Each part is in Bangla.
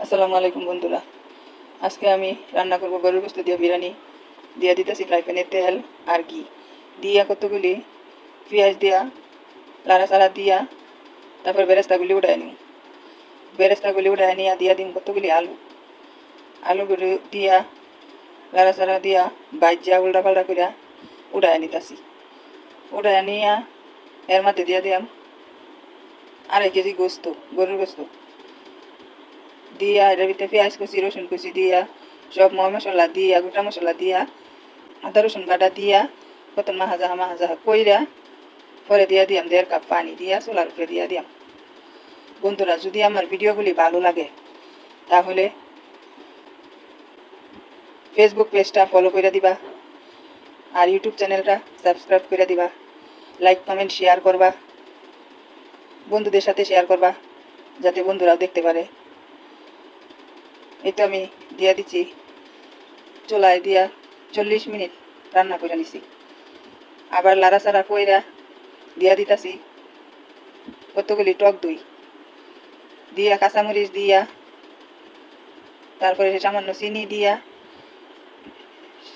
আসসালামু আলাইকুম বন্ধুরা। আজকে আমি রান্না করব গরুর গোশত দিয়ে বিরিয়ানি। দিয়ে দিতেছি ফ্রাই প্যানে তেল আর ঘি দিয়া কতগুলি পেঁয়াজ দিয়া লাড়াচাড়া দিয়া তারপর বেরেস্তাগুলি উঠায় নিই। বেরেস্তাগুলি উঠায় নিয়ে দিয়া দিম কতগুলি আলুগুলি দিয়া লাড়াচাড়া দিয়া ভাজিয়া উল্টা পাল্টা করিয়া উঠায় নিতেছি। উঠায় নিয়া এর মধ্যে দিয়া দিয়াম 2.5 কেজি গোস্ত, গরুর গোস্ত দিয়া এটার ভিতরে পেঁয়াজ কুচি রসুন কুচি দিয়া সব মশলা দিয়া গোটা মশলা দিয়া আদা রসুন বাটা দিয়া কত মাহাজা কইরা পরে দিয়া দিয়াম 1.5 কাপ পানি দিয়া চুলার উপরে দিয়া দিয়াম। বন্ধুরা, যদি আমার ভিডিওগুলি ভালো লাগে তাহলে ফেসবুক পেজটা ফলো করে দিবা আর ইউটিউব চ্যানেলটা সাবস্ক্রাইব করে দিবা, লাইক কমেন্ট শেয়ার করবা, বন্ধুদের সাথে শেয়ার করবা যাতে বন্ধুরাও দেখতে পারে। এই তো আমি দিয়া দিচ্ছি, চুলায় দিয়া 40 মিনিট রান্না করে নিছি। আবার লাড়াচাড়া কইরা দিয়া দিতাছি কতগুলি টক দই দিয়া কাঁচামরিচ দিয়া তারপরে সামান্য চিনি দিয়া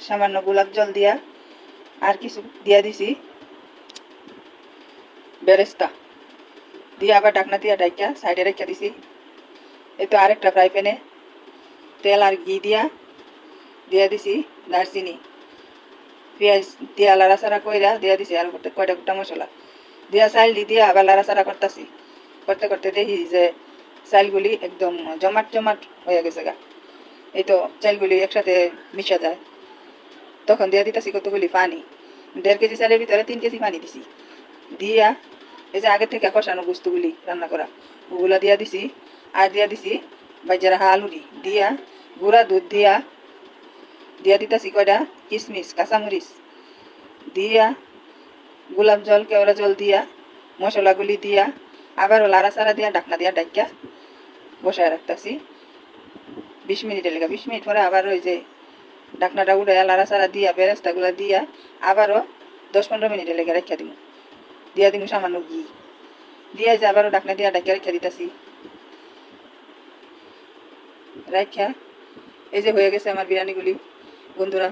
সামান্য গোলাপ জল দিয়া আর কিছু দিয়া দিছি বেরেস্তা দিয়া আবার ঢাকনা দিয়া ঢাকা সাইডে রেখে দিছি। এই তো আরেকটা ফ্রাই প্যানে তেল আর ঘি দিয়া দিছি দারচিনি, পেঁয়াজ দিয়া লাড়াচাড়া কইরা দিয়া দিছি আর কয়টা গোটা মশলা দিয়া চাইল দিয়া আবার লাড়াচাড়া করতেছি। করতে করতে দেখি যে চাইলগুলি একদম জমাট জমাট হয়ে গেছে গা। এই তো চাইলগুলি একসাথে মিশা যায়, তখন দিয়া দিতেছি কতগুলি পানি। 1.5 কেজি চালের ভিতরে 3 কেজি পানি দিছি। দিয়া এই যে আগে থেকে কষানো বস্তুগুলি রান্না করা ওগুলা দিয়া দিছি আর দিয়া দিছি ভাজা রাখা আলুরি দিয়া গুঁড়া দুধ দিয়া দিতেছি কয়টা কিশমিশ কাঁচামরিচ দিয়া গোলাপ জল কেওড়া জল দিয়া মশলাগুলি দিয়া আবারও লাড়াচাড়া দিয়া ঢাকনা দিয়া ডাক্কা বসায় রাখতেছি 20 মিনিটের লেগে। 20 মিনিট পরে আবার ওই যে ঢাকনাটা উঠাইয়া লাড়াচাড়া দিয়া বেরেস্তাগুলা দিয়া আবারও 10-15 মিনিটের লেগে রেখে দিব। দিয়া দিব সামান্য ঘি দিয়া যে আবারও ঢাকনা দিয়া ডাক্কা রেখে দিতেছি রাখা। এই যে হয়ে গেছে আমার বিরিয়ানিগুলি বন্ধুরা।